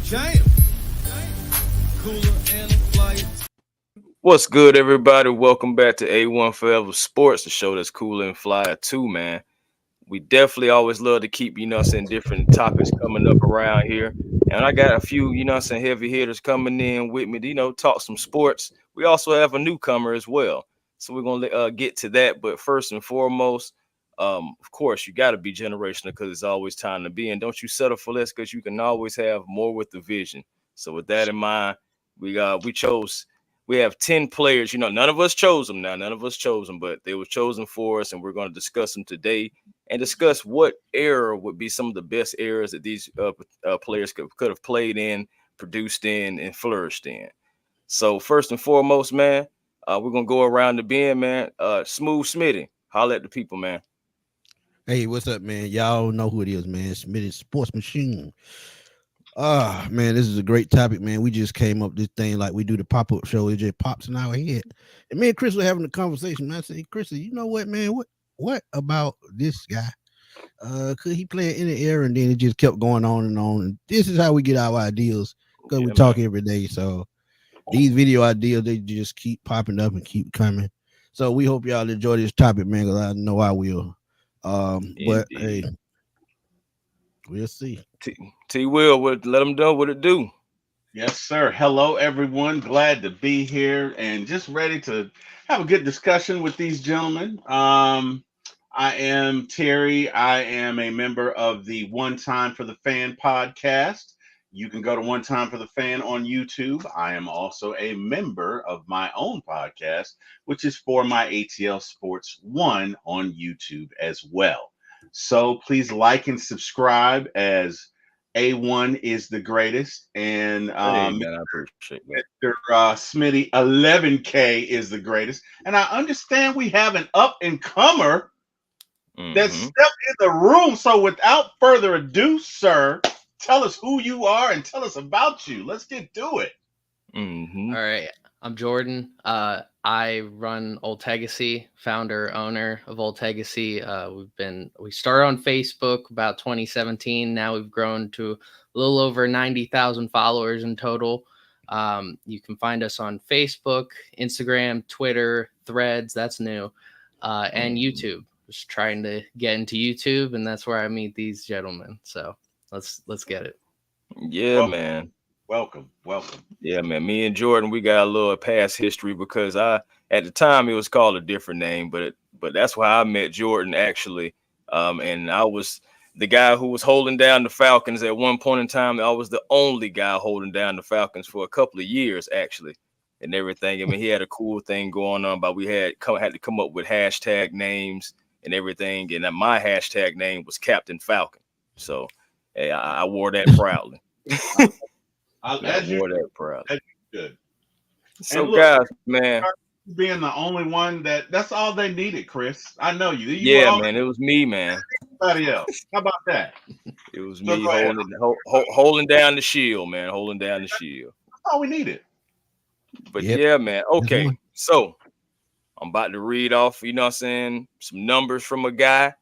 Jam. Cooler and a flyer. What's good, everybody? Welcome back to A1 Forever Sports, the show that's cooler and flyer too, man. We definitely always love to keep, different topics coming up around here. And I got a few, heavy hitters coming in with me to, talk some sports. We also have a newcomer as well. So we're going to get to that. But first and foremost, of course, you got to be generational because it's always time to be. And don't you settle for less because you can always have more with the vision. So with that in mind, we have 10 players. None of us chose them now. None of us chose them, but they were chosen for us. And we're going to discuss them today and discuss what era would be some of the best eras that these players could have played in, produced in, and flourished in. So first and foremost, man, we're gonna go around the bend, man. Smooth Smitty, holla at the people, man. Hey, what's up, man? Y'all know who it is, man. Smitty Sports Machine. Man, this is a great topic, man. We just came up with this thing like we do the pop-up show. It just pops in our head. And me and Chris were having a conversation, man. I said, Chris, you know what, man? What about this guy? Could he play in any era? And then it just kept going on and on. And this is how we get our ideas because we talk every day. So these video ideas, they just keep popping up and keep coming. So we hope y'all enjoy this topic, man, because I know I will. But hey, we'll see. T Will, let them know what it do. Yes, sir. Hello, everyone. Glad to be here and just ready to have a good discussion with these gentlemen. I am Terry. I am a member of the One Time for the Fan podcast. You can go to One Time for the Fan on YouTube. I am also a member of my own podcast, which is For My ATL Sports One on YouTube as well. So please like and subscribe as A1 is the greatest, and Hey, man, I appreciate that. Mr. Smitty 11K is the greatest. And I understand we have an up and comer that stepped in the room. So without further ado, sir, tell us who you are and tell us about you. Let's get to it. All right, I'm Jordan. I run Old Legacy, founder, owner of Old Legacy. We started on Facebook about 2017. Now we've grown to a little over 90,000 followers in total. You can find us on Facebook, Instagram, Twitter, Threads. That's new, and YouTube. Just trying to get into YouTube, and that's where I meet these gentlemen. So let's get it. Yeah, man. Welcome. Yeah, man. Me and Jordan, we got a little past history because at the time it was called a different name, but that's why I met Jordan actually. And I was the guy who was holding down the Falcons at one point in time. I was the only guy holding down the Falcons for a couple of years actually, and everything. I mean, he had a cool thing going on, but we had to come up with hashtag names and everything. And my hashtag name was Captain Falcon. So hey, I wore that proudly. I wore that proudly. Good. So look, guys, man, being the only one that's all they needed, Chris. I know you. Yeah, man, it was me, man. Anybody else? How about that? It was me holding down the shield, man. Holding down the shield. That's all we needed. But yeah, man. Okay, so I'm about to read off, some numbers from a guy,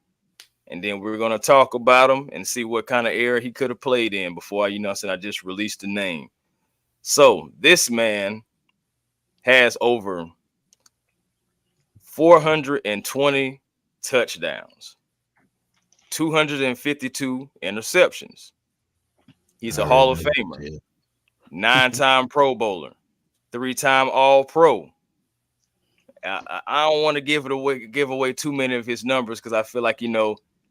and then we're gonna talk about him and see what kind of era he could have played in before I just released the name. So this man has over 420 touchdowns, 252 interceptions. He's a Hall of Famer, 9-time Pro Bowler, 3-time All-Pro. I don't want to give away too many of his numbers because I feel like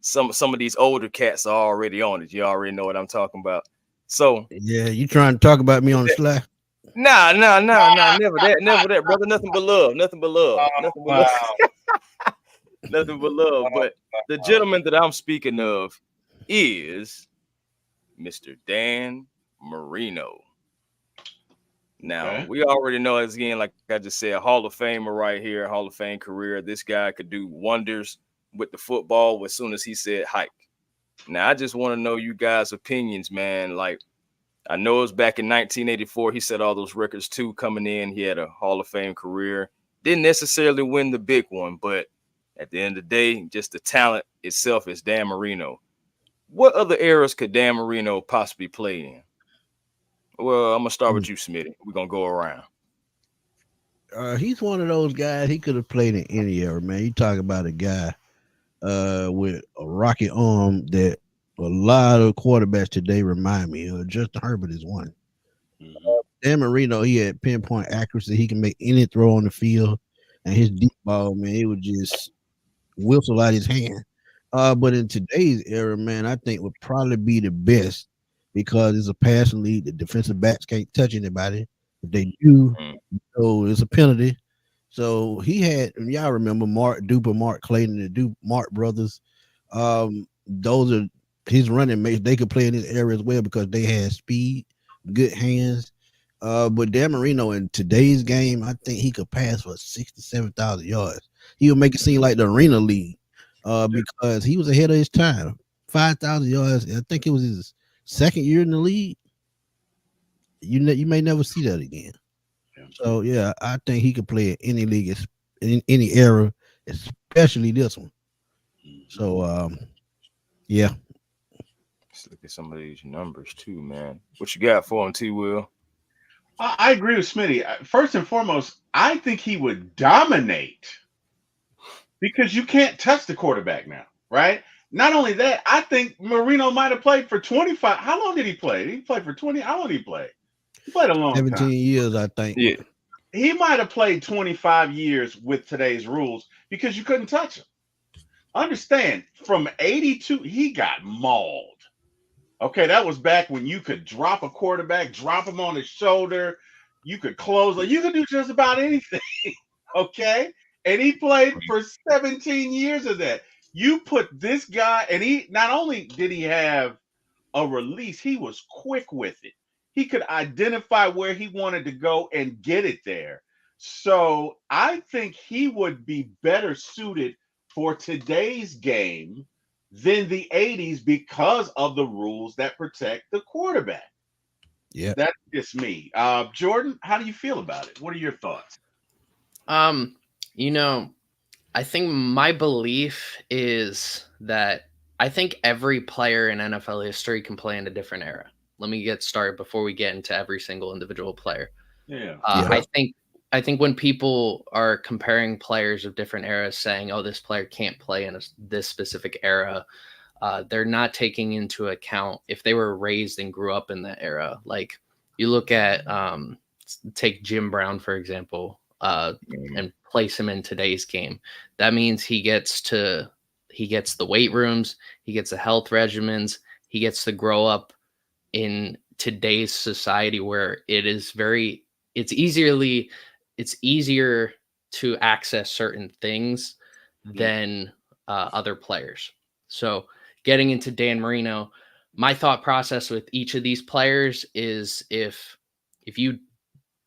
some of these older cats are already on it. You already know what I'm talking about. So yeah, you trying to talk about me on the slide? Nah, never that, brother. Nothing but love. Nothing but love. But the gentleman that I'm speaking of is Mr. Dan Marino. Now, we already know, again, like I just said, Hall of Famer right here, Hall of Fame career. This guy could do wonders with the football as soon as he said hike. Now, I just want to know you guys' opinions, man. Like, I know it was back in 1984. He set all those records, too, coming in. He had a Hall of Fame career. Didn't necessarily win the big one, but at the end of the day, just the talent itself is Dan Marino. What other eras could Dan Marino possibly play in? Well, I'm gonna start with you, Smitty. We're gonna go around. He's one of those guys. He could have played in any era, man. You talk about a guy with a rocket arm that a lot of quarterbacks today remind me of. Justin Herbert is one. Dan Marino, he had pinpoint accuracy. He can make any throw on the field, and his deep ball, man, it would just whistle out his hand. But in today's era, man, I think would probably be the best because it's a passing league. The defensive backs can't touch anybody. If they do, so it's a penalty. So he had, and y'all remember Mark Duper, Mark Clayton, the Mark brothers. Those are his running mates. They could play in this area as well because they had speed, good hands. But Dan Marino in today's game, I think he could pass for 67,000 yards. He would make it seem like the Arena League because he was ahead of his time. 5,000 yards. I think it was his second year in the league. You may never see that again. So yeah, I think he could play in any league, in any era, especially this one. So yeah. Let's look at some of these numbers too, man. What you got for him, T. Will? I agree with Smitty. First and foremost, I think he would dominate because you can't touch the quarterback now, right? Not only that, I think Marino might have played for 25. How long did he play? Did he play for 20? How long did he play? He played a long 17 time. years, I think. Yeah. He might have played 25 years with today's rules because you couldn't touch him. Understand, from 82, he got mauled. Okay, that was back when you could drop a quarterback, drop him on his shoulder. You could close, you could do just about anything. Okay? And he played for 17 years of that. You put this guy, and he not only did he have a release, he was quick with it. He could identify where he wanted to go and get it there. So I think he would be better suited for today's game than the 80s because of the rules that protect the quarterback. Yeah. That's just me. Jordan, how do you feel about it? What are your thoughts? I think my belief is that I think every player in NFL history can play in a different era. Let me get started before we get into every single individual player. Yeah. I think when people are comparing players of different eras, saying, "Oh, this player can't play in this specific era," they're not taking into account if they were raised and grew up in that era. Like you look at, take Jim Brown for example, and place him in today's game. That means he gets the weight rooms, he gets the health regimens, he gets to grow up in today's society where it's easier to access certain things than other players. So getting into Dan Marino, my thought process with each of these players is if you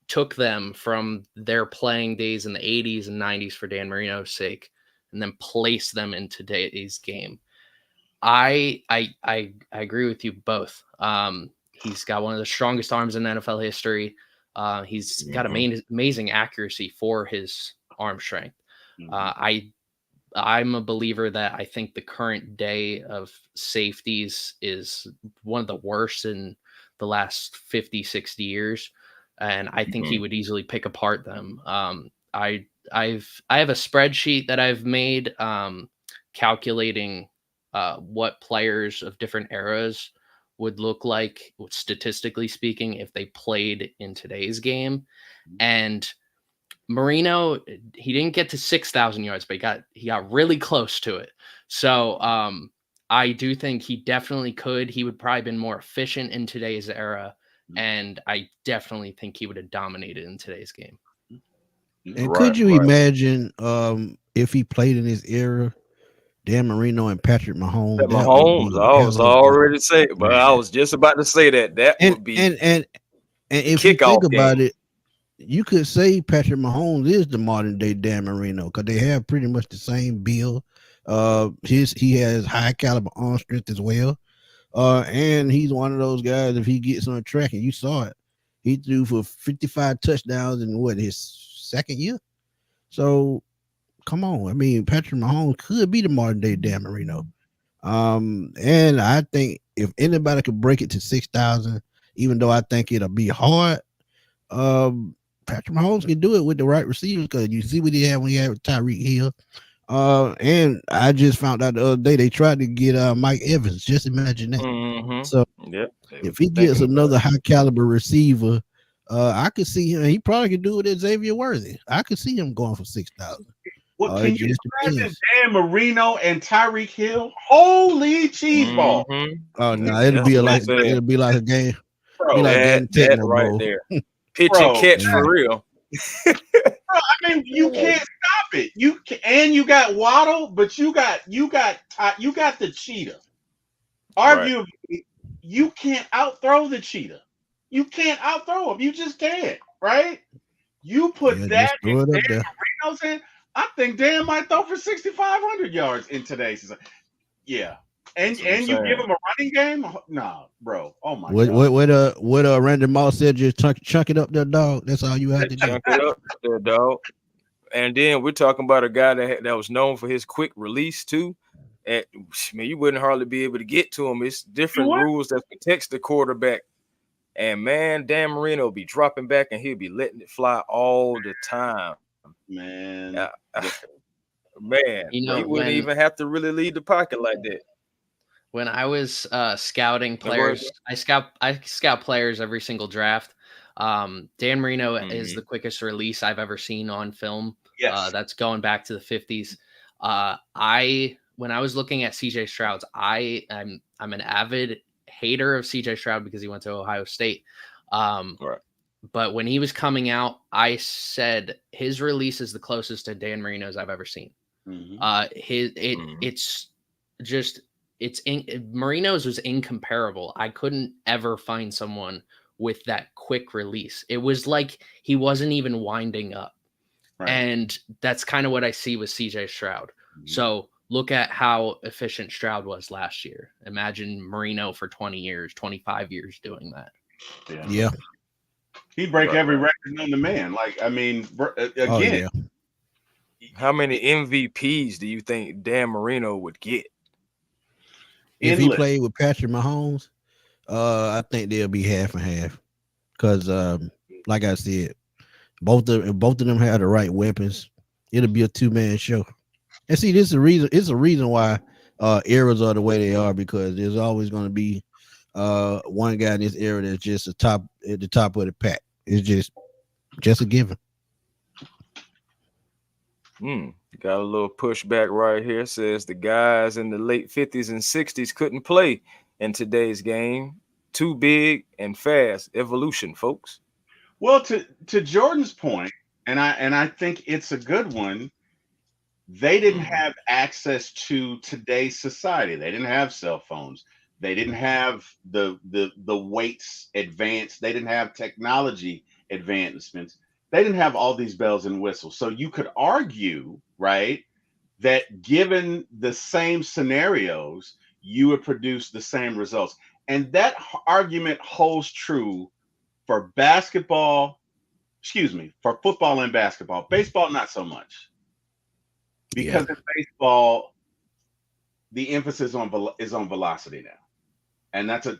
took them from their playing days in the 80s and 90s for Dan Marino's sake and then placed them in today's game, I agree with you both. He's got one of the strongest arms in NFL history. He's got amazing accuracy for his arm strength. I'm a believer that I think the current day of safeties is one of the worst in the last 50, 60 years. And I think he would easily pick apart them. I have a spreadsheet that I've made calculating what players of different eras would look like, statistically speaking, if they played in today's game. And Marino, he didn't get to 6,000 yards, but he got really close to it. So I do think he definitely could. He would probably been more efficient in today's era, and I definitely think he would have dominated in today's game. And could you imagine if he played in his era, Dan Marino and Patrick Mahomes? Mahomes, I was already saying, but I was just about to say that would be and if you think about it, you could say Patrick Mahomes is the modern day Dan Marino because they have pretty much the same build. He has high caliber arm strength as well. And he's one of those guys, if he gets on track, and you saw it, he threw for 55 touchdowns in his second year. So come on. I mean, Patrick Mahomes could be the modern day Dan Marino. And I think if anybody could break it to 6,000, even though I think it'll be hard. Patrick Mahomes can do it with the right receivers because you see what he had when he had Tyreek Hill. And I just found out the other day they tried to get Mike Evans. Just imagine that. Mm-hmm. So Yep. if he gets another high caliber receiver, I could see him. He probably could do it at Xavier Worthy. I could see him going for 6,000. What can it you just imagine? depends. Dan Marino and Tyreek Hill? Holy cheese ball, Mhm. Oh no, That's it'll be what I'm like saying. it'll be like a game. bro! Be like That getting Tecmo right Bowl. there. Pitch Bro, and catch yeah. for real. I mean, you can't stop it. You got Waddle, but you got the cheetah. Arguably, you can't outthrow the cheetah. You can't outthrow him. You just can't, right? You put Yeah, that just throw in it up Dan there. Marino's hand. I think Dan might throw for 6,500 yards in today's season. Yeah. And That's what I'm you give saying. him a running game? Nah, bro. Oh my What god. what Randy Moss said, just chunk it up there, dog. That's all you had to do. Chunk it up there, dog. And then we're talking about a guy that was known for his quick release too. And man, you wouldn't hardly be able to get to him. It's different what? rules that protects the quarterback. And man, Dan Marino will be dropping back and he'll be letting it fly all the time. Man. Man, You know, he wouldn't when- even have to really leave the pocket like that. When I was scouting Like, players, I scout players every single draft. Dan Marino is the quickest release I've ever seen on film. Yes. That's going back to the 50s. When I was looking at CJ Stroud, I'm an avid hater of CJ Stroud because he went to Ohio State. Right. But when he was coming out, I said his release is the closest to Dan Marino's I've ever seen. Mhm. Marino's was incomparable. I couldn't ever find someone with that quick release. It was like he wasn't even winding up. Right. And that's kind of what I see with CJ Stroud. Mhm. So look at how efficient Stroud was last year. Imagine Marino for 20 years, 25 years doing that. Yeah. He break Right, every right. record known to man. Like, I mean, again, Oh yeah. How many MVPs do you think Dan Marino would get? If he endless. played with Patrick Mahomes, I think they'll be half and half. Because like I said, both of them have the right weapons. It'll be a two-man show. And see, this is a reason. It's a reason why eras are the way they are, because there's always going to be one guy in this era that's just at the top of the pack. It's just a given. Got a little pushback right here. Says the guys in the late 50s and 60s couldn't play in today's game. Too big and fast. Evolution, folks. Well, to Jordan's point, and I think it's a good one. They didn't have access to today's society. They didn't have cell phones. They didn't have the weights advanced. They didn't have technology advancements. They didn't have all these bells and whistles. So you could argue, right, that given the same scenarios, you would produce the same results. And that argument holds true for for football and basketball. Baseball, not so much. Because in baseball, the emphasis is on velocity now. And that's a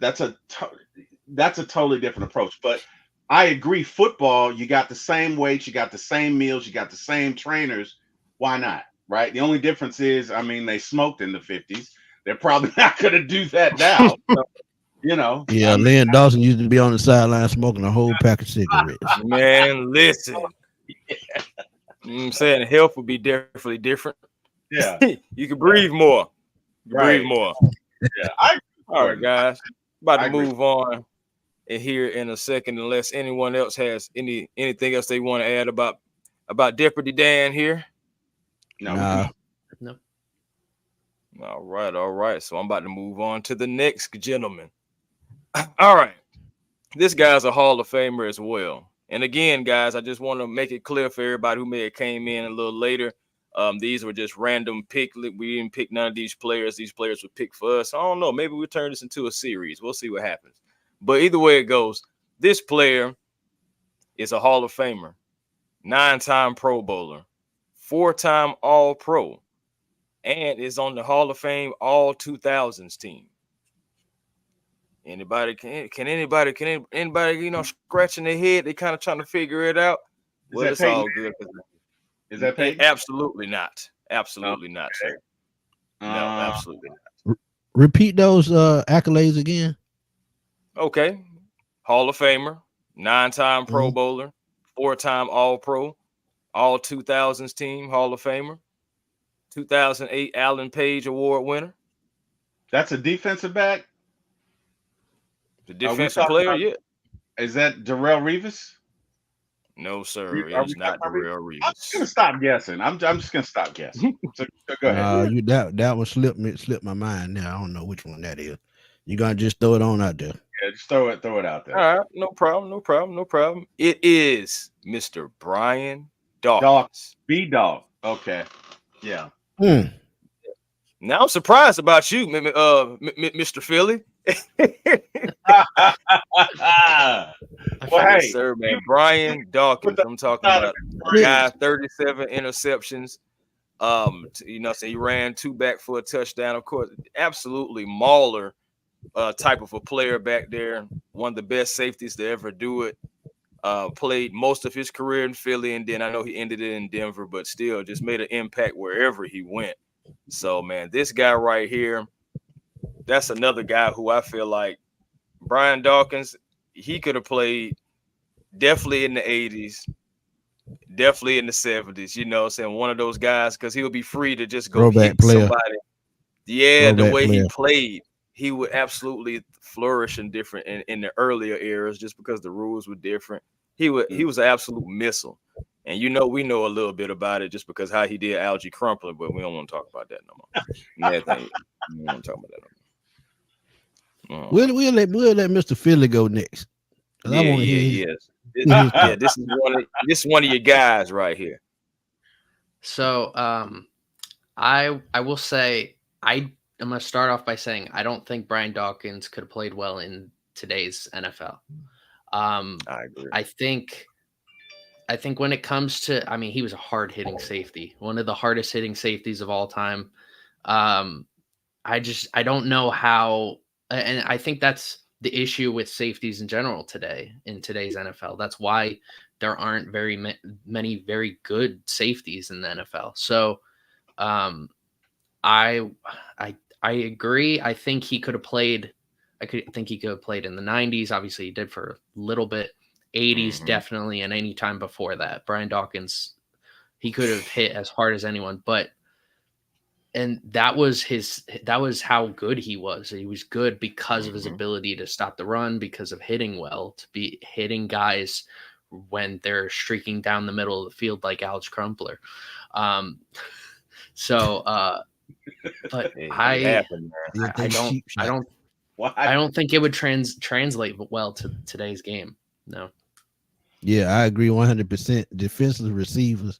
totally different approach. But I agree, football, you got the same weights, you got the same meals, you got the same trainers. Why not? Right? The only difference is, I mean, they smoked in the 50s. They're probably not going to do that now. So, Yeah, Lynn Dawson used to be on the sideline smoking a whole pack of cigarettes. Man, listen. I'm saying health would be definitely different. Yeah. You can breathe more. Right. Breathe more. Yeah. All right, guys. About I to agree. move on here in a second, unless anyone else has anything else they want to add about Deputy Dan here. No. Nah. No. All right. So I'm about to move on to the next gentleman. All right. This guy's a Hall of Famer as well. And again, guys, I just want to make it clear for everybody who may have came in a little later. These were just random pick. We didn't pick none of these players. These players were picked for us. I don't know. Maybe we'll turn this into a series. We'll see what happens. But either way it goes, this player is a Hall of Famer, 9-time Pro Bowler, 4-time All-Pro, and is on the Hall of Fame All 2000s team. Anybody can anybody scratching their head? They kind of trying to figure it out. Is Well, that it's Peyton? all good. Is that Peyton? Absolutely not. Absolutely not, sir. No, Uh, absolutely not. Repeat those accolades again. Okay. Hall of Famer, 9-time Pro Bowler, 4-time All-Pro, all 2000s team Hall of Famer, 2008 Allen Page Award winner. That's a defensive back. The defensive player, yeah. Is that Darrell Revis? No, sir. Are It's we not talking Darrell I'm just gonna Revis. stop guessing. I'm just gonna stop guessing. So go ahead. You that one slipped my mind now. I don't know which one that is. You gonna just throw it on out there? Yeah, just throw it out there. All right, no problem. It is Mr. Brian Dawkins. B-Dog. Okay. Yeah. Now I'm surprised about you, Mr. Philly. Well, hey, sir, man. Brian Dawkins. I'm talking about guy, 37 interceptions. He ran 2 back for a touchdown. Of course, absolutely mauler type of a player back there. One of the best safeties to ever do it. Played most of his career in Philly, and then I know he ended it in Denver, but still just made an impact wherever he went. So, man, this guy right here, that's another guy who I feel like Brian Dawkins, he could have played definitely in the 80s, definitely in the 70s, saying one of those guys, because he'll be free to just go Throwback hit player. somebody. Yeah, Throwback the way player. he played, he would absolutely flourish in the earlier eras just because the rules were different. He was an absolute missile. And we know a little bit about it just because how he did Algie Crumpler, but we don't want to talk about that no more. We don't want to talk about that no more. We'll let Mr. Philly go next. Yeah, this is one of your guys right here. So I will say I'm gonna start off by saying I don't think Brian Dawkins could have played well in today's NFL. I agree. I think when it comes to, he was a hard hitting safety, one of the hardest hitting safeties of all time. I don't know how, and I think that's the issue with safeties in general in today's NFL. That's why there aren't very many very good safeties in the NFL. So I agree. I think he could have played. I think he could have played in the 90s. Obviously, he did for a little bit. 80s, definitely, and any time before that. Brian Dawkins, he could have hit as hard as anyone, and that was how good he was. He was good because of his ability to stop the run, because of hitting well, to be hitting guys when they're streaking down the middle of the field like Alge Crumpler. But I don't think it would translate well to today's game. No. Yeah, I agree 100%. Defensive receivers.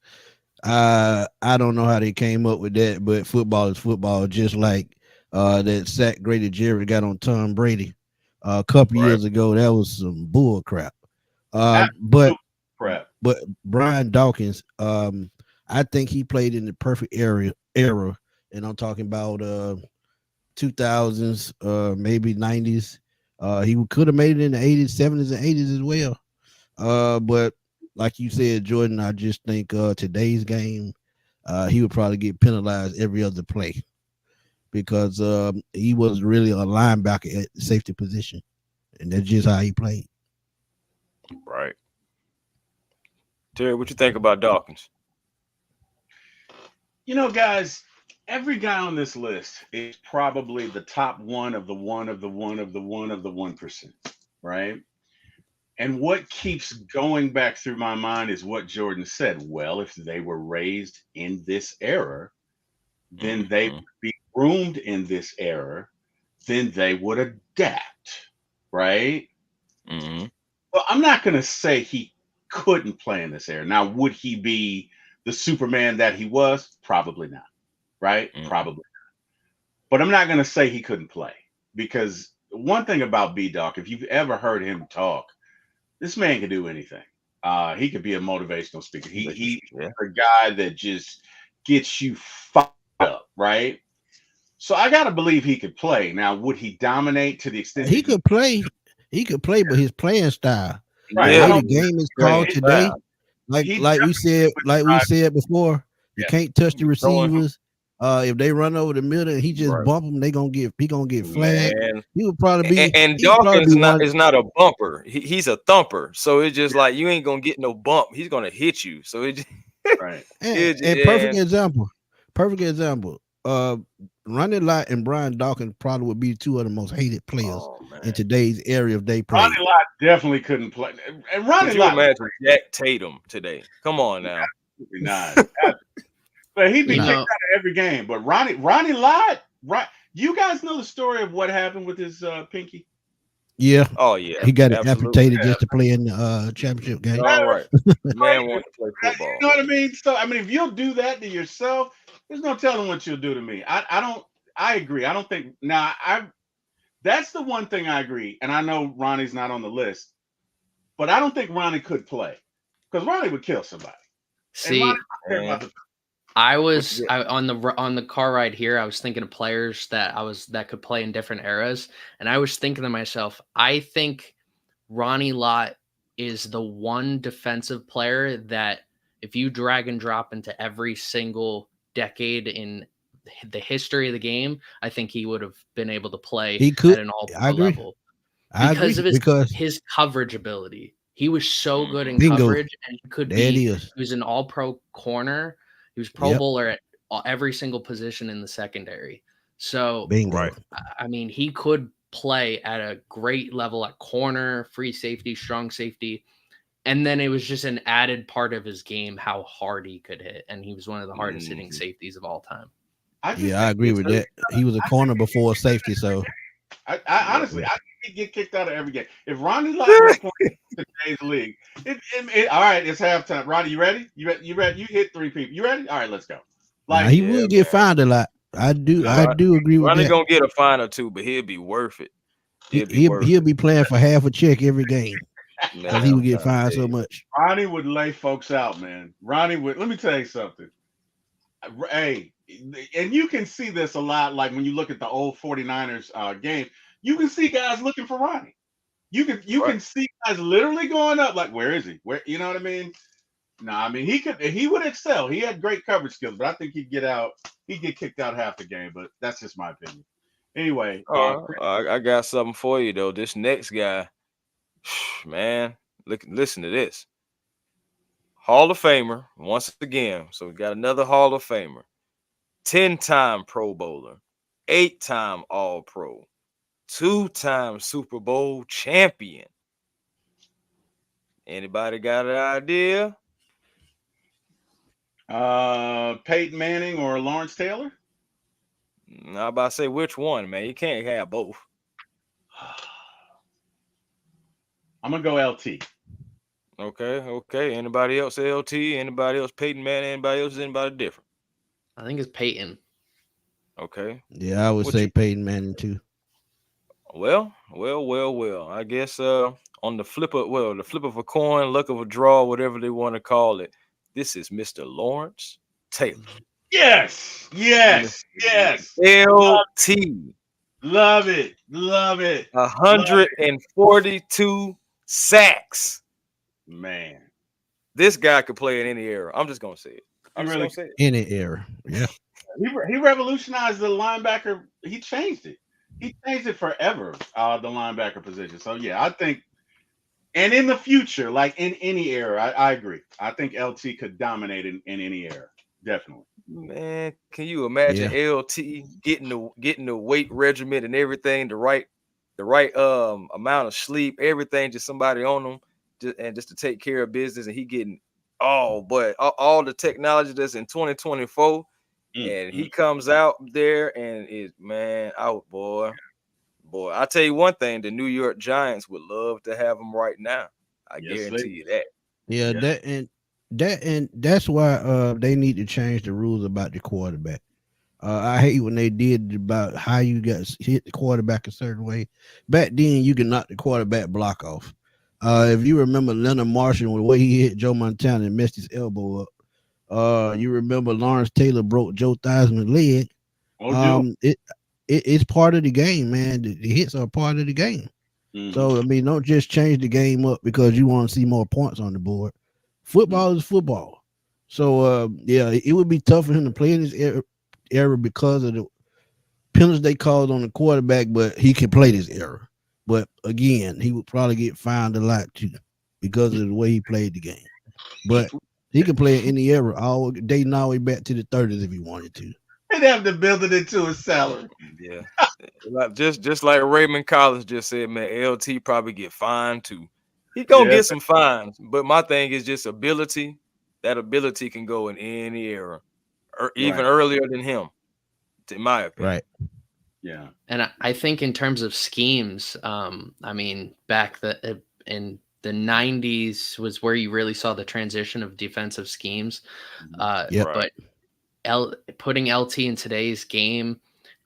I don't know how they came up with that, but football is football. Just like that sack Grady Jarrett got on Tom Brady a couple years ago. That was some bull crap. But Brian Dawkins, I think he played in the perfect era, and I'm talking about 2000s, maybe 90s. He could have made it in the 80s, 70s, and 80s as well. But like you said, Jordan, I just think today's game, he would probably get penalized every other play because he was really a linebacker at the safety position, and that's just how he played. Right. Terry, what you think about Dawkins? Guys, every guy on this list is probably the top one of the 1%, right? And what keeps going back through my mind is what Jordan said. Well, if they were raised in this era, then they would be groomed in this era, then they would adapt, right? Well, I'm not going to say he couldn't play in this era. Now, would he be the Superman that he was? Probably not, right? Probably not. But I'm not going to say he couldn't play, because one thing about B-Doc, if you've ever heard him talk, this man can do anything. He could be a motivational speaker. He's a guy that just gets you fired up, right? So I got to believe he could play. Now, would he dominate to the extent He that could play. He could play, but his playing style, Right. the Yeah. way I the game is Playing called today, style. like He like we said, before, you Yeah. can't touch the Throwing- receivers. If they run over the middle and he just Right. bump them, he gonna get flagged. Man. He would probably be. And he would probably Dawkins be one- is not a bumper. He's a thumper. So it's just like you ain't gonna get no bump. He's gonna hit you. So it just, right. And perfect example. Perfect example. Ronnie Lott and Brian Dawkins probably would be two of the most hated players oh, man. in today's area if they play. Ronnie Lott definitely couldn't play. And Ronnie Could you Lott, imagine Jack Tatum today? Come on now. not. But he'd be No. kicked out of every game. But Ronnie Lott, right? You guys know the story of what happened with his pinky? Yeah, Oh yeah. he got it absolutely. amputated just to play in the championship game. All right. The man wants to play You football. know what I mean? So I mean, if you'll do that to yourself, there's no telling what you'll do to me. I agree. I don't think now that's the one thing I agree. And I know Ronnie's not on the list, but I don't think Ronnie could play because Ronnie would kill somebody. See, Ronnie don't care about the- on the car ride here, I was thinking of players that could play in different eras, and I was thinking to myself, I think Ronnie Lott is the one defensive player that if you drag and drop into every single decade in the history of the game, I think he would have been able to play He could. at an all-pro I agree. level I because agree, of because his coverage ability. He was so good in Bingo. coverage, and he could there it be. is. He was an all-pro corner. He was Pro Yep. Bowler at every single position in the secondary. So, Bingo. Right. I mean, he could play at a great level at corner, free safety, strong safety. And then it was just an added part of his game how hard he could hit. And he was one of the hardest hitting safeties of all time. Yeah, I agree with that. He was a corner before a safety, so I honestly, I think he'd get kicked out of every game. If Ronnie Lott was playing in today's league, all right, it's halftime. Ronnie, you ready? You ready? You hit 3 people. You ready? All right, let's go. now, he yeah, would get fined a lot. I do agree with Ronnie that. gonna get a fine or two, but he'll be worth it. He'll be playing for half a check every game Man, because he would get I'm trying fined to so tell you. much. Ronnie would lay folks out, man. Ronnie would. Let me tell you something. Hey, and you can see this a lot, like when you look at the old 49ers game, you can see guys looking for Ronnie. You can see guys literally going up, like, where is he? Where, you know what I mean? No, I mean he would excel. He had great coverage skills, but I think he'd get kicked out half the game. But that's just my opinion. Anyway, I got something for you though. This next guy, man, listen to this. Hall of Famer once again. So we got another Hall of Famer, 10-time Pro Bowler, 8-time All-Pro, 2-time Super Bowl champion. Anybody got an idea? Peyton Manning or Lawrence Taylor? I'm about to say which one, man. You can't have both. I'm gonna go LT. Okay. Anybody else LT? Anybody else Peyton Manning? Anybody else? Anybody different? I think it's Peyton. Okay. Yeah, I would What say you- Peyton Manning too. Well. I guess on the flip of a coin, luck of a draw, whatever they want to call it. This is Mr. Lawrence Taylor. Yes. LT. Love it. 142 sacks. Man. This guy could play in any era. I'm just gonna say it. I'm just really- gonna say it. Any era. Yeah. He revolutionized the linebacker. He changed it. He changed it forever, the linebacker position. So, yeah, I think, and in the future, like in any era, I agree. I think LT could dominate in any era. Definitely. Man, can you imagine LT getting the weight regimen and everything, the right amount of sleep, everything, just somebody on them, just to take care of business, and he getting all the technology that's in 2024, and he comes out there and is boy. I tell you one thing, the New York Giants would love to have him right now. I guarantee you that. Yeah, that's why they need to change the rules about the quarterback. I hate when they did about how you got hit the quarterback a certain way. Back then, you could knock the quarterback block off. If you remember Leonard Marshall, the way he hit Joe Montana and messed his elbow up. You remember Lawrence Taylor broke Joe Theismann's leg. It's part of the game, man. The hits are part of the game. Mhm. So I mean, don't just change the game up because you want to see more points on the board. Football is football. So yeah, it would be tough for him to play in this era because of the penalties they called on the quarterback, but he can play this era. But again, he would probably get fined a lot too because of the way he played the game. But he can play in any era, all dating all the way back to the 30s if he wanted to. He'd have to build it into his salary. Yeah. just like Raymond Collins just said, man, LT probably get fined too. He gonna get some fines, but my thing is just ability. That ability can go in any era, or even earlier than him, in my opinion. Right. Yeah. And I think in terms of schemes, I mean, back in the 90s was where you really saw the transition of defensive schemes. But putting LT in today's game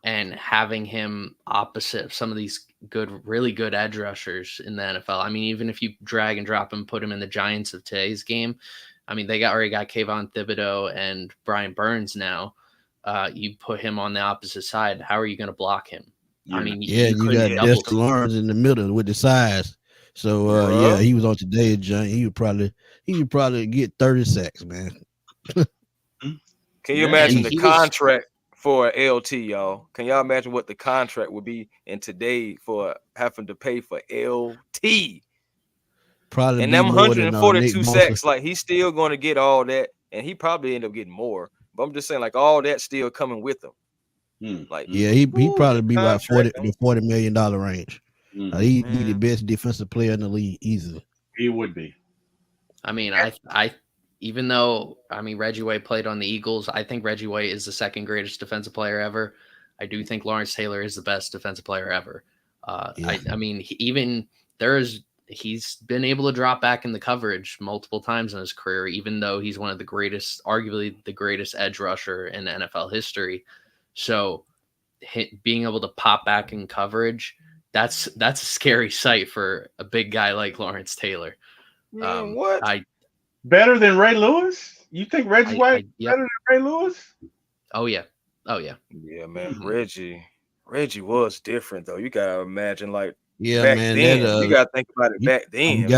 and having him opposite of some of these really good edge rushers in the NFL. I mean, even if you drag and drop him, put him in the Giants of today's game. I mean, they already got Kayvon Thibodeau and Brian Burns now. You put him on the opposite side. How are you going to block him? Yeah. I mean, you got Dexter Lawrence in the middle with the size. So yeah, he was on today's Giant. He would probably get 30 sacks, man. Can you imagine the contract for LT, y'all? Can y'all imagine what the contract would be in today for having to pay for LT? Probably and them 142 sacks, like he's still going to get all that, and he probably end up getting more. But I'm just saying, like all that still coming with him. Like he probably be about $40 million range. He'd be the best defensive player in the league easily. He would be. I mean, I even though Reggie White played on the Eagles, I think Reggie White is the second greatest defensive player ever. I do think Lawrence Taylor is the best defensive player ever. I mean, he's been able to drop back in the coverage multiple times in his career, even though he's one of the greatest, arguably the greatest edge rusher in NFL history. So being able to pop back in coverage, that's a scary sight for a big guy like Lawrence Taylor. Better than Ray Lewis? You think Reggie White better than Ray Lewis? Oh yeah. Yeah, man. Reggie was different though. You gotta imagine, like, back then, you gotta think about it back then.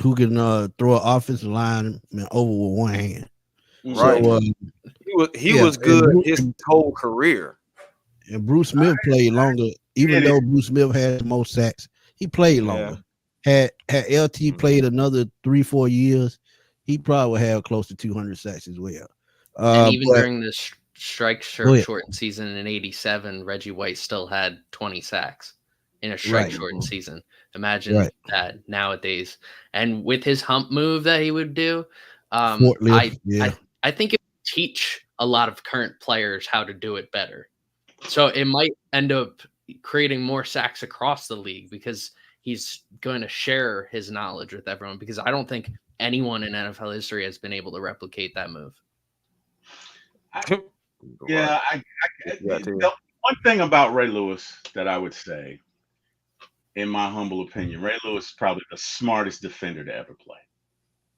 Who can throw an offensive line over with one hand. Right. So, he was good his whole career. And Bruce Smith played longer, even though Bruce Smith had the most sacks. He played longer. Had LT played another 3-4 years, he probably would have close to 200 sacks as well. And even during the strike shortened season in '87, Reggie White still had 20 sacks in a strike shortened season. Imagine that nowadays. And with his hump move that he would do, I think it would teach a lot of current players how to do it better. So it might end up creating more sacks across the league because he's going to share his knowledge with everyone, because I don't think anyone in NFL history has been able to replicate that move. The one thing about Ray Lewis that I would say, in my humble opinion, Ray Lewis is probably the smartest defender to ever play,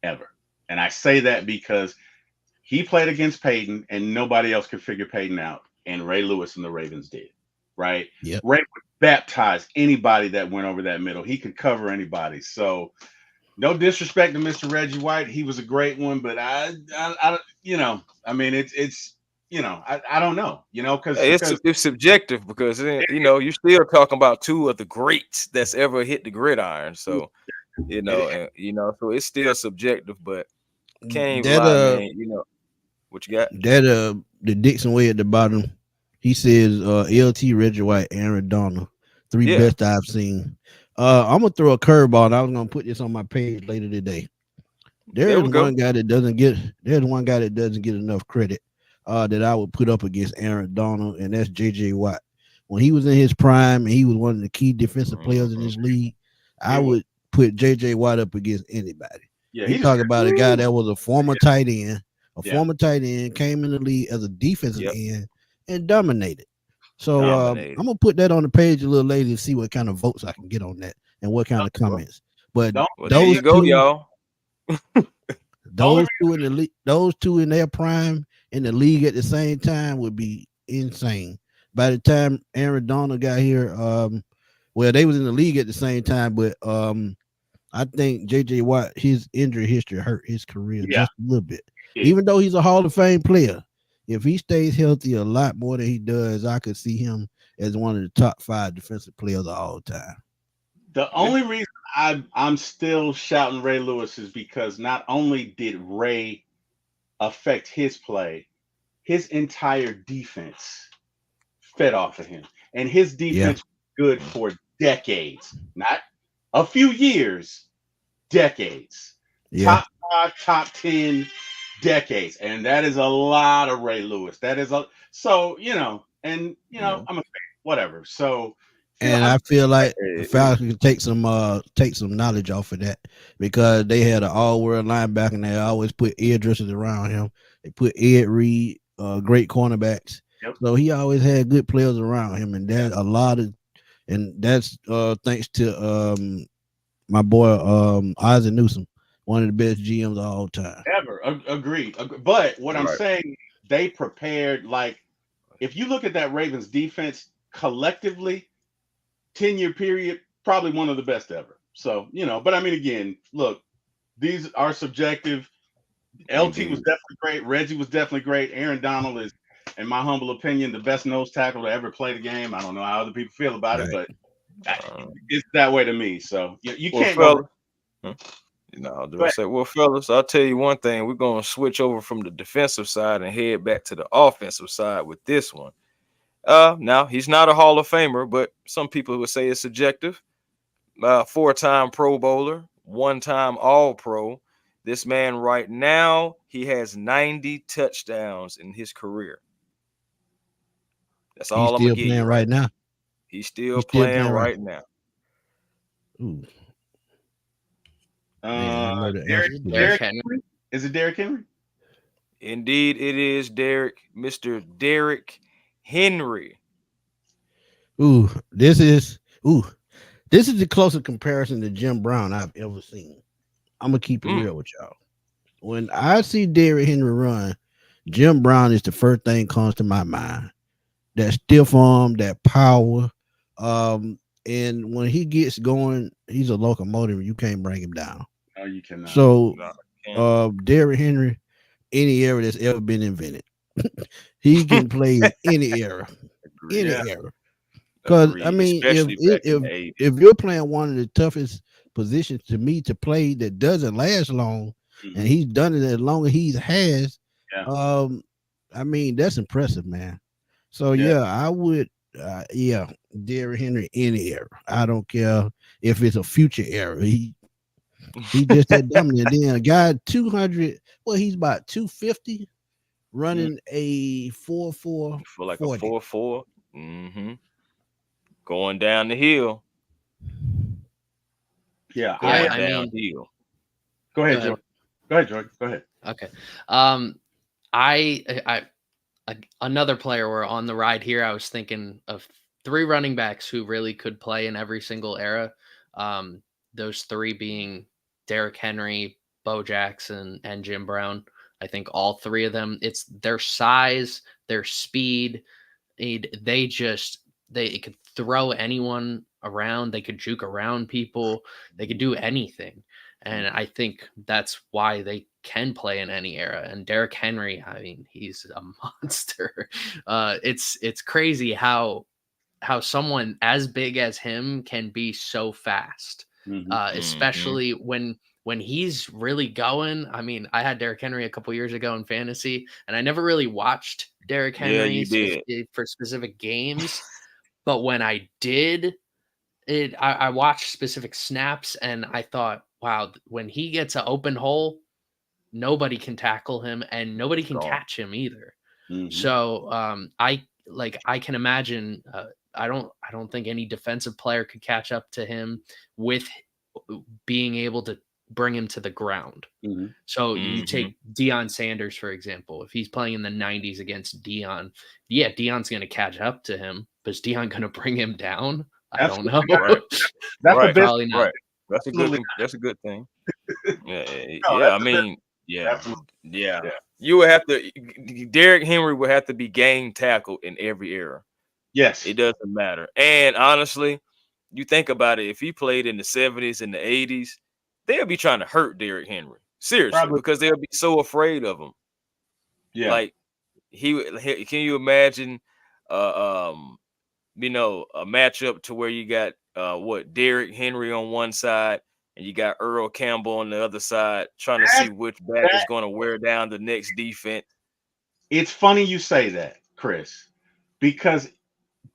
ever. And I say that because he played against Peyton and nobody else could figure Peyton out. And Ray Lewis and the Ravens did, right? Yep. Ray would baptize anybody that went over that middle. He could cover anybody. So no disrespect to Mr. Reggie White. He was a great one, but I don't know, because it's subjective, because you're still talking about two of the greats that's ever hit the gridiron. So so it's still subjective, but can't even lie, man. What you got? That the Dixon way at the bottom, he says LT, Reggie White, Aaron Donald, three best I've seen. I'm gonna throw a curveball, and I was gonna put this on my page later today. There's one guy that doesn't get enough credit that I would put up against Aaron Donald, and that's JJ Watt. When he was in his prime and he was one of the key defensive players in this league, I would put JJ Watt up against anybody. Yeah, you talk about a guy that was a former tight end. Former tight end, came in the league as a defensive end and dominated. So I'm gonna put that on the page a little later to see what kind of votes I can get on that and what kind of comments. But those two in the league, those two in their prime in the league at the same time would be insane. By the time Aaron Donald got here, well, they was in the league at the same time, but I think JJ Watt, his injury history hurt his career Yeah. just a little bit. Yeah. Even though he's a Hall of Fame player, if he stays healthy a lot more than he does, I could see him as one of the top 5 defensive players of all time. The only reason I'm still shouting Ray Lewis is because not only did Ray affect his play, his entire defense fed off of him. And his defense was good for decades, not a few years, decades. Yeah. Top 5, top 10 decades. And that is a lot of Ray Lewis. That is so, I'm a fan, whatever. So, and I feel like the Falcons can take some knowledge off of that, because they had an all-world linebacker and they always put edges around him. They put Ed Reed, great cornerbacks. Yep. So he always had good players around him, and that that's thanks to my boy Isaac Newsom, one of the best GMs of all time. Ever. Agreed. But what I'm saying, they prepared, like, if you look at that Ravens defense collectively, 10-year period, probably one of the best ever. So, but I mean, again, look, these are subjective. LT was definitely great. Reggie was definitely great. Aaron Donald is, in my humble opinion, the best nose tackle to ever play the game. I don't know how other people feel about it, but it's that way to me. So you can't go. Well, fellas, I'll tell you one thing. We're going to switch over from the defensive side and head back to the offensive side with this one. Now, he's not a Hall of Famer, but some people would say it's subjective. 4-time Pro Bowler, 1-time All-Pro. This man right now, he has 90 touchdowns in his career. That's all I'm going to give you right now. He's still playing right now. Ooh. Derrick Henry? Is it Derrick Henry? Indeed, it is Mr. Derrick Henry. This is the closest comparison to Jim Brown I've ever seen. I'm gonna keep it real with y'all. When I see Derrick Henry run, Jim Brown is the first thing comes to my mind. That stiff arm, that power, and when he gets going, he's a locomotive. You can't bring him down. No, you cannot. So, Derrick Henry, any era that's ever been invented, he can play in any era, era. Because I mean, if you're playing one of the toughest positions to me to play that doesn't last long, and he's done it as long as he has, I mean, that's impressive, man. So I would, Derrick Henry any era. I don't care if it's a future era. He just that dominant. Then a guy 200, he's about 250, running a 4.4 for like 40. A 4.4. Mm-hmm. Going down the hill. Yeah, I mean, hill. Go ahead, George. Go ahead. Okay. Another player we're on the ride here. I was thinking of 3 running backs who really could play in every single era. Those 3 being Derrick Henry, Bo Jackson, and Jim Brown. I think all 3 of them, it's their size, their speed. They could throw anyone around. They could juke around people. They could do anything. And I think that's why they can play in any era. And Derrick Henry, I mean, he's a monster. It's crazy how someone as big as him can be so fast, especially when he's really going. I mean, I had Derrick Henry a couple years ago in fantasy, and I never really watched Derrick Henry for specific games. But when I did, I watched specific snaps, and I thought, wow, when he gets an open hole, nobody can tackle him, and nobody can catch him either. So I can imagine. I don't think any defensive player could catch up to him with being able to bring him to the ground. So you take Deion Sanders, for example. If he's playing in the 90s against Deion, Deion's going to catch up to him, but is Deion going to bring him down? I don't know. Right. That's probably not. Right. That's a good thing. Yeah. I mean, yeah. You would have to. Derrick Henry would have to be game tackle in every era. Yes. It doesn't matter. And honestly, you think about it. If he played in the 70s and the 80s, they'll be trying to hurt Derrick Henry. Seriously, Probably. because they'll be so afraid of him. Yeah. Like can you imagine a matchup to where you got Derrick Henry on one side and you got Earl Campbell on the other side, trying to see which back is going to wear down the next defense. It's funny you say that, Chris, because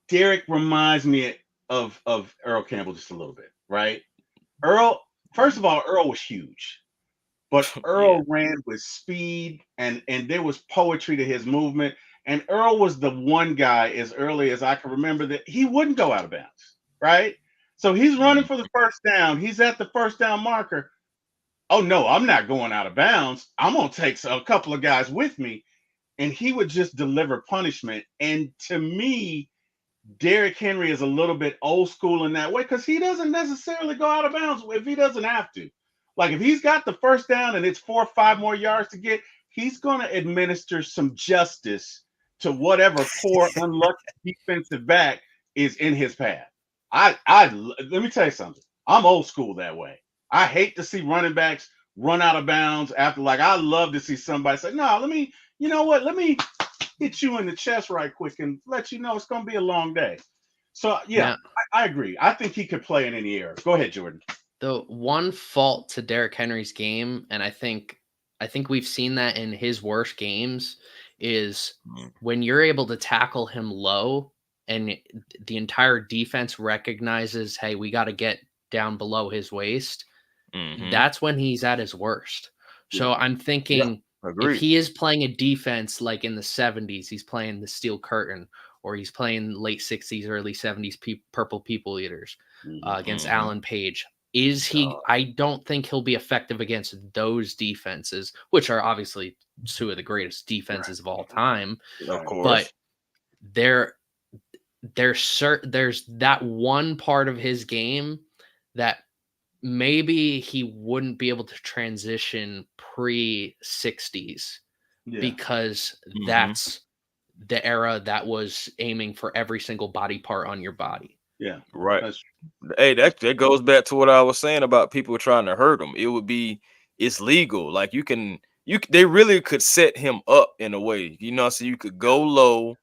Derrick reminds me of Earl Campbell just a little bit, right? First of all, Earl was huge, but Earl ran with speed and there was poetry to his movement. And Earl was the one guy as early as I can remember that he wouldn't go out of bounds, right? So he's running for the first down. He's at the first down marker. Oh, no, I'm not going out of bounds. I'm going to take a couple of guys with me. And he would just deliver punishment. And to me, Derrick Henry is a little bit old school in that way because he doesn't necessarily go out of bounds if he doesn't have to. Like if he's got the first down and it's 4 or 5 more yards to get, he's going to administer some justice to whatever poor, unlucky defensive back is in his path. Let me tell you something. I'm old school that way. I hate to see running backs run out of bounds after. Like I love to see somebody say, "No, let me hit you in the chest right quick and let you know it's going to be a long day." So yeah, I agree. I think he could play in any era. Go ahead, Jordan. The one fault to Derrick Henry's game, and I think we've seen that in his worst games, is when you're able to tackle him low and the entire defense recognizes, hey, we got to get down below his waist. That's when he's at his worst. So I'm thinking if he is playing a defense like in the 70s, he's playing the Steel Curtain, or he's playing late 60s, early 70s Purple People Eaters against Alan Page. Is he? I don't think he'll be effective against those defenses, which are obviously two of the greatest defenses of all time. Of course, but there's that one part of his game that maybe he wouldn't be able to transition pre-60s because that's the era that was aiming for every single body part on your body. Yeah, right. Hey, that goes back to what I was saying about people trying to hurt him. It's legal. Like they really could set him up in a way, so you could go low.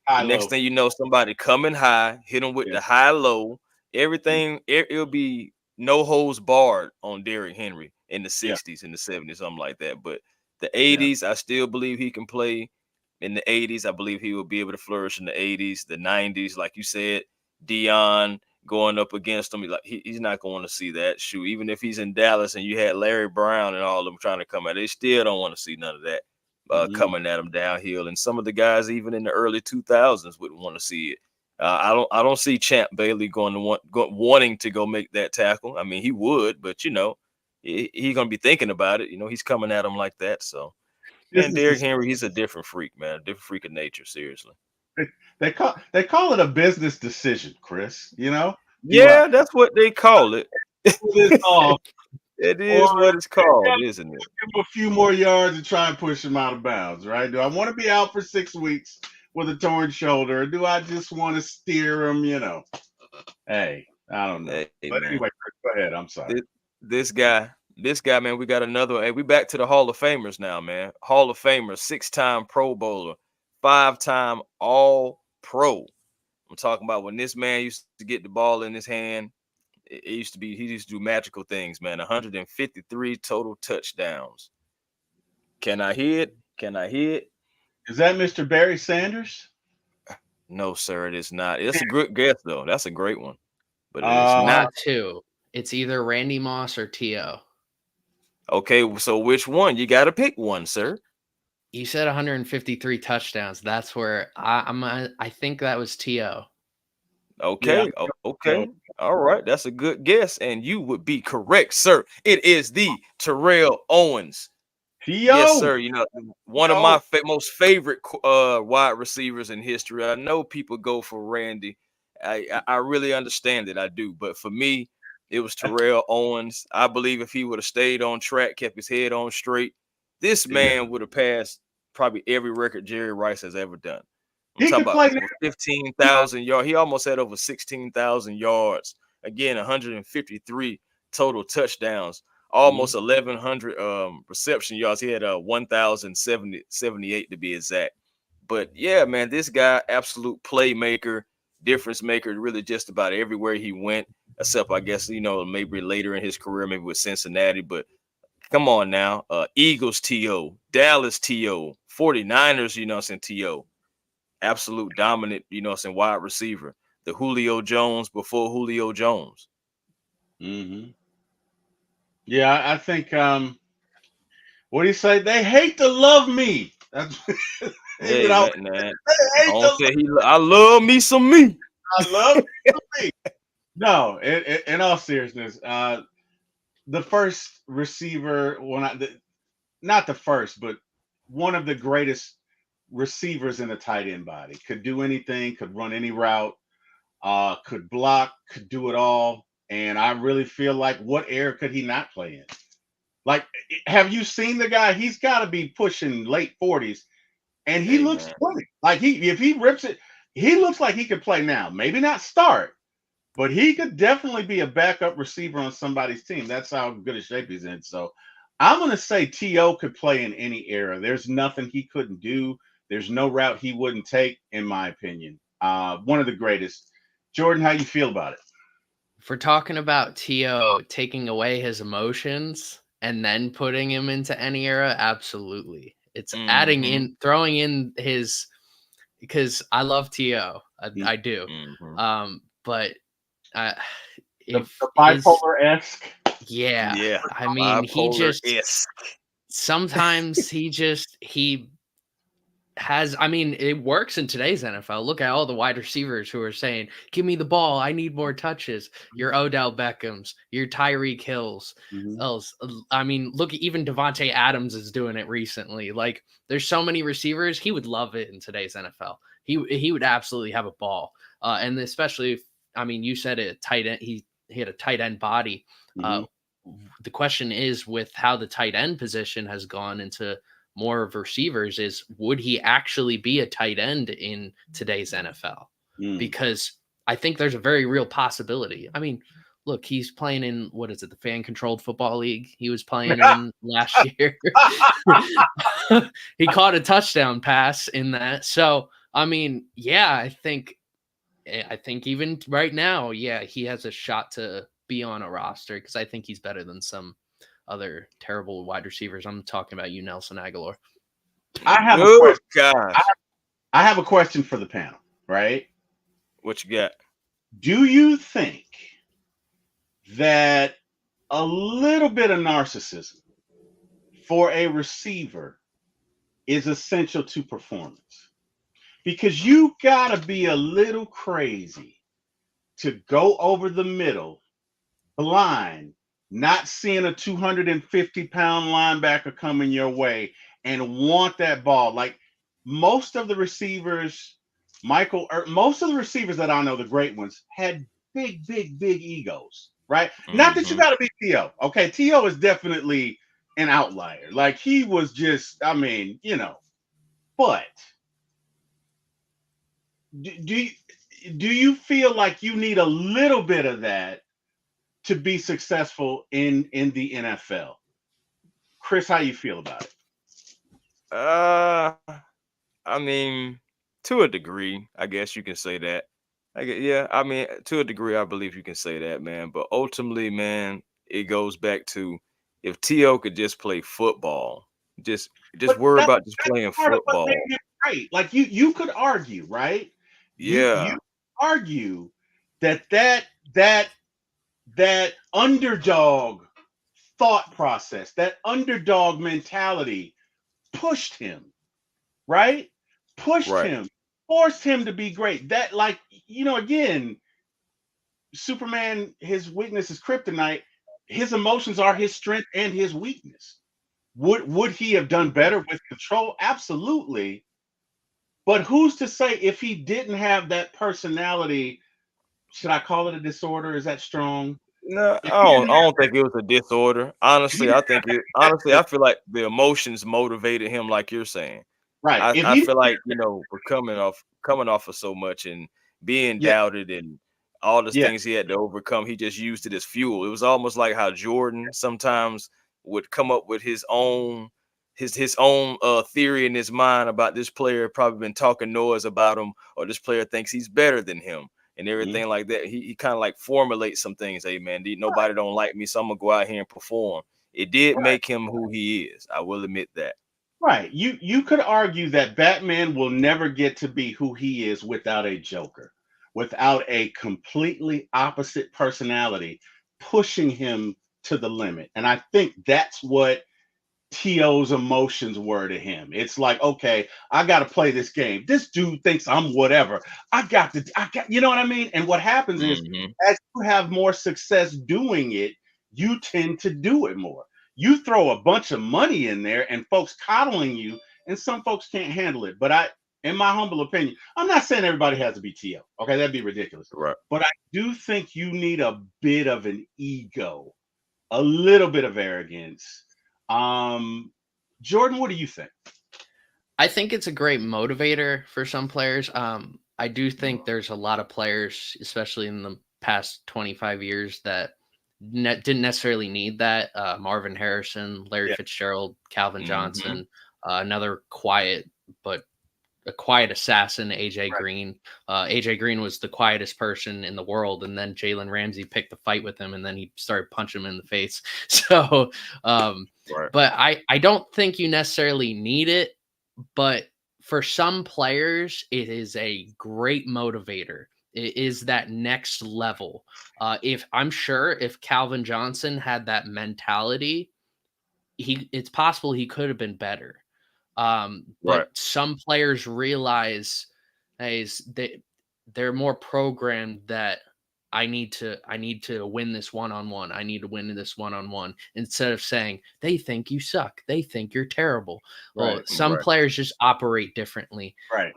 Next thing you know, somebody coming high, hit him with the high low. Everything, it'll be no holds barred on Derrick Henry in the 60s and the 70s, something like that. But the 80s, I still believe he can play. In the 80s, I believe he will be able to flourish in the 80s, the 90s, like you said. Dion going up against him, like he's not going to see that. Shoot, even if he's in Dallas and you had Larry Brown and all of them trying to come out, they still don't want to see none of that coming at him downhill. And some of the guys, even in the early 2000s, wouldn't want to see it. I don't see Champ Bailey wanting to go make that tackle. I mean, he would, but he's going to be thinking about it. He's coming at him like that. So, and Derrick Henry, he's a different freak, man, a different freak of nature. Seriously. They call it a business decision, Chris. Yeah, that's what they call it. It is what it's called, isn't it? Give him a few more yards and try and push him out of bounds, right? Do I want to be out for 6 weeks with a torn shoulder, or do I just want to steer him? Hey, I don't know. But anyway, Chris, go ahead. I'm sorry. This guy, man. We got another. Hey, we back to the Hall of Famers now, man. Hall of Famer, 6-time Pro Bowler. 5-time All-Pro. I'm talking about when this man used to get the ball in his hand. He used to do magical things, man. 153 total touchdowns. Can I hear it? Is that Mr. Barry Sanders? No, sir, it is not. It's a good guess, though. That's a great one. But it is not two. It's either Randy Moss or T.O. Okay, so which one? You got to pick one, sir. You said 153 touchdowns. That's where I think that was T.O. Okay. Yeah. Okay. All right. That's a good guess. And you would be correct, sir. It is the Terrell Owens. T.O. Yes, sir. One of my most favorite wide receivers in history. I know people go for Randy. I really understand it. I do. But for me, it was Terrell Owens. I believe if he would have stayed on track, kept his head on straight, this man would have passed probably every record Jerry Rice has ever done. I'm He talking could about play over 15,000 yards. He almost had over 16,000 yards. Again, 153 total touchdowns, almost 1,100 reception yards. He had 1,078 to be exact. But yeah, man, this guy, absolute playmaker, difference maker, really just about everywhere he went, except I guess, maybe later in his career, maybe with Cincinnati. But come on now. Eagles TO, Dallas TO, 49ers, TO. Absolute dominant, wide receiver. The Julio Jones before Julio Jones. Mm-hmm. Yeah, I think what do you say? They hate to love me. That's Hey, I man. hate I love me some me. I love me. No, in all seriousness, the first receiver, not the first, but one of the greatest receivers in the tight end body. Could do anything, could run any route, could block, could do it all. And I really feel like, what era could he not play in? Like, have you seen the guy? He's got to be pushing late 40s, and he looks 20. Like, if he rips it, he looks like he could play now. Maybe not start, but he could definitely be a backup receiver on somebody's team. That's how good a shape he's in. So I'm going to say T.O. could play in any era. There's nothing he couldn't do. There's no route he wouldn't take, in my opinion. One of the greatest. Jordan, how you feel about it? If we're talking about T.O. taking away his emotions and then putting him into any era, absolutely. It's adding in, throwing in his, because I love T.O. I do. But the bipolar-esque. Yeah. I mean, he just sometimes he has, I mean, it works in today's NFL. Look at all the wide receivers who are saying, give me the ball, I need more touches. Your Odell Beckhams, your Tyreek Hills. I mean, look, even Devontae Adams is doing it recently. Like, there's so many receivers. He would love it in today's NFL. He would absolutely have a ball. And especially if, I mean, you said it, tight end, he had a tight end body. The question is, with how the tight end position has gone into more of receivers, is would he actually be a tight end in today's NFL? Because I think there's a very real possibility. I mean, look, he's playing in, what is it, the fan controlled football league he was playing in last year. He caught a touchdown pass in that. So, I mean, yeah, I think even right now, yeah, he has a shot to be on a roster, because I think he's better than some other terrible wide receivers. I'm talking about you, Nelson Aguilar. I have a question. I have a question for the panel, right? What you got? Do you think that a little bit of narcissism for a receiver is essential to performance? Because you gotta be a little crazy to go over the middle blind, not seeing a 250-pound linebacker coming your way and want that ball. Like, most of the receivers, most of the receivers that I know, the great ones, had big egos, right? Not that you got to be T.O. Okay, T.O. is definitely an outlier. Like, he was just, I mean, but do you feel like you need a little bit of that to be successful in the NFL? Chris, how you feel about it? I mean, to a degree, I guess you can say that. I mean, to a degree, I believe you can say that, man. But ultimately, man, it goes back to, if T.O. could just play football, just worry about just playing football. Right. Like, you could argue, right? Yeah. You argue that underdog thought process, that underdog mentality pushed him, right? Him, forced him to be great. That, like, again, Superman, his weakness is kryptonite. His emotions are his strength and his weakness. Would he have done better with control? Absolutely. But who's to say, if he didn't have that personality, should I call it a disorder? Is that strong? No, I don't think it was a disorder. Honestly, I feel like the emotions motivated him, like you're saying. Right. If I he, feel like, for coming off of so much and being yeah, doubted and all the yeah, things he had to overcome, he just used it as fuel. It was almost like how Jordan sometimes would come up with his own theory in his mind about this player, probably been talking noise about him, or this player thinks he's better than him and mhm. everything like that. He kind of like formulates some things. Hey man, nobody don't like me, so I'm gonna go out here and perform. It did Right. make him who he is. I will admit that. Right. You could argue that Batman will never get to be who he is without a Joker, without a completely opposite personality pushing him to the limit. And I think that's what T.O.'s emotions were to him. It's like, okay, I got to play this game. This dude thinks I'm whatever. You know what I mean? And what happens is, Hmm. as you have more success doing it, you tend to do it more. You throw a bunch of money in there and folks coddling you, and some folks can't handle it. But in my humble opinion, I'm not saying everybody has to be T.O. Okay, that'd be ridiculous. Right. But I do think you need a bit of an ego, a little bit of arrogance. Jordan, what do you think? I think it's a great motivator for some players. I do think there's a lot of players, especially in the past 25 years, that didn't necessarily need that. Marvin Harrison, Larry Yeah. Fitzgerald, Calvin Mhm. Johnson, another quiet but a quiet assassin, AJ Green. AJ Green was the quietest person in the world, and then Jalen Ramsey picked the fight with him, and then he started punching him in the face. So, Right. but I don't think you necessarily need it. But for some players, it is a great motivator. It is that next level. If Calvin Johnson had that mentality, it's possible he could have been better. Right. But some players realize, hey, they're more programmed that I need to win this one-on-one. I need to win this one-on-one, instead of saying they think you suck. They think you're terrible. Well, Right. some Right. players just operate differently. Right.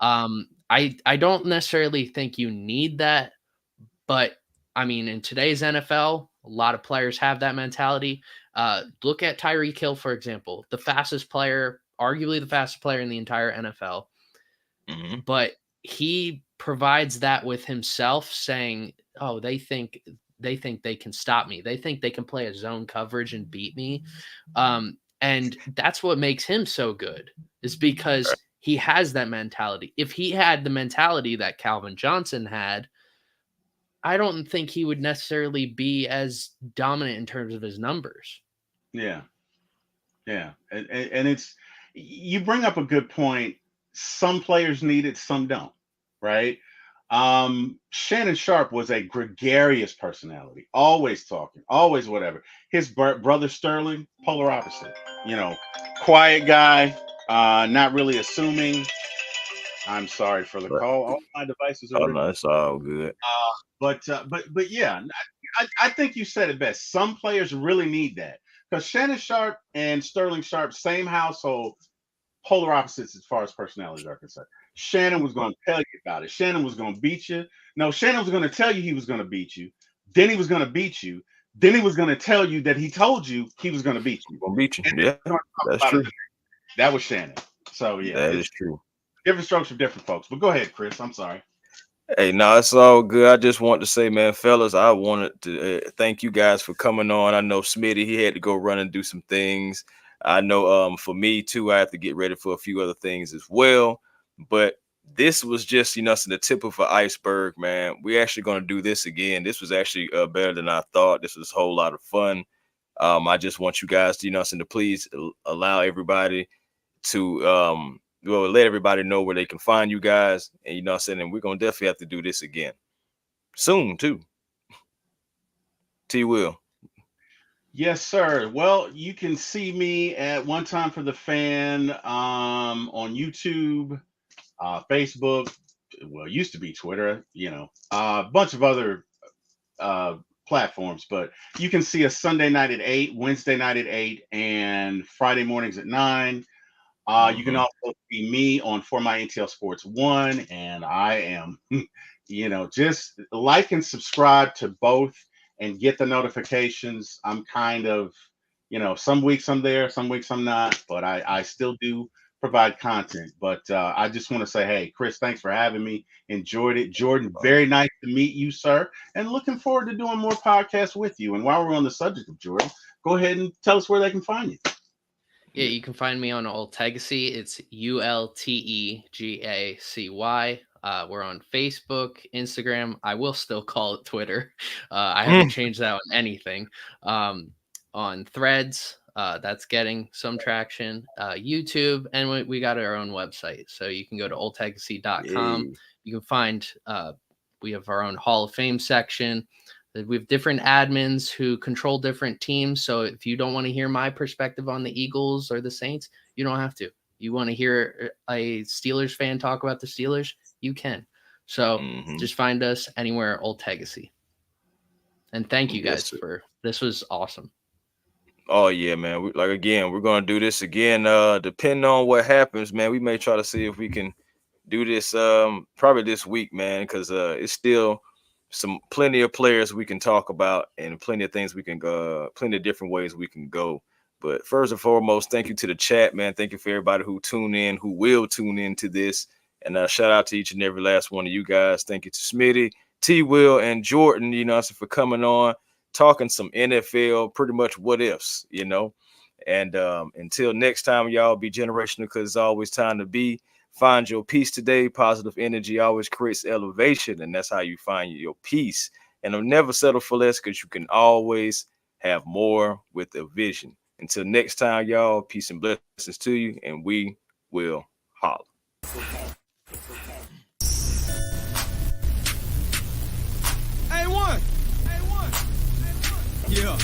I don't necessarily think you need that, but I mean, in today's NFL, a lot of players have that mentality. Look at Tyreek Hill, for example, arguably the fastest player in the entire NFL. Mhm. But he provides that with himself, saying, "Oh, they think they can stop me. They think they can play a zone coverage and beat me." And that's what makes him so good, is because he has that mentality. If he had the mentality that Calvin Johnson had, I don't think he would necessarily be as dominant in terms of his numbers. Yeah. Yeah. And it's, you bring up a good point. Some players need it, some don't. Right. Shannon Sharp was a gregarious personality, always talking, always whatever. His brother Sterling, polar opposite. Quiet guy, not really assuming. I'm sorry for the Right. call. All my devices Oh are. no, it's all good. But yeah, I think you said it best. Some players really need that, because Shannon Sharp and Sterling Sharp, same household, polar opposites as far as personalities are concerned. Shannon was going to tell you about it. Shannon was going to beat you. No, Shannon was going to tell you he was going to beat you. Then he was going to beat you. Then he was going to tell you that he told you he was going to beat you. Gonna beat you. And Yeah, we're gonna talk that's about true. it. That was Shannon. So yeah, That it's is true. different strokes for different folks. But go ahead, Chris. I'm sorry. Hey, no, it's all good. I just want to say, man, fellas, I wanted to thank you guys for coming on. I know Smitty, he had to go run and do some things. I know for me too, I have to get ready for a few other things as well. But this was just, the tip of an iceberg, man. We're actually going to do this again. This was actually better than I thought. This was a whole lot of fun. I just want you guys to, to please allow everybody to let everybody know where they can find you guys. And and we're gonna definitely have to do this again soon too. T Will. Yes, sir. Well, you can see me at One Time for the Fan on YouTube, Facebook. Well, it used to be Twitter, a bunch of other platforms. But you can see us Sunday night at 8, Wednesday night at 8, and Friday mornings at 9. You can also see me on For My NTL Sports 1, and I am, just like and subscribe to both and get the notifications. I'm kind of, some weeks I'm there, some weeks I'm not, but I still do provide content. But I just want to say, hey, Chris, thanks for having me. Enjoyed it. Jordan, very nice to meet you, sir. And looking forward to doing more podcasts with you. And while we're on the subject of Jordan, go ahead and tell us where they can find you. Yeah, you can find me on Ultegacy. It's ULTEGACY. We're on Facebook, Instagram. I will still call it Twitter. I haven't changed that on anything. On Threads, that's getting some traction. YouTube, and we got our own website. So you can go to ultegacy.com. Yay. You can find, we have our own Hall of Fame section. We have different admins who control different teams. So if you don't want to hear my perspective on the Eagles or the Saints, you don't have to. You want to hear a Steelers fan talk about the Steelers, you can. So just find us anywhere Ultegacy. And thank you guys for this. Was awesome. Oh yeah, man. We're gonna do this again. Depending on what happens, man, we may try to see if we can do this probably this week, man, because it's still plenty of players we can talk about and plenty of things we can go, plenty of different ways we can go. But first and foremost, thank you to the chat, man. Thank you for everybody who tuned in, who will tune into this. And shout out to each and every last one of you guys. Thank you to Smitty, T. Will, and Jordan, for coming on, talking some NFL, pretty much what ifs, And until next time, y'all, be generational, because it's always time to be. Find your peace today. Positive energy always creates elevation, and that's how you find your peace. And I'll never settle for less, because you can always have more with a vision. Until next time, y'all, peace and blessings to you, and we will holler. A1. Yeah.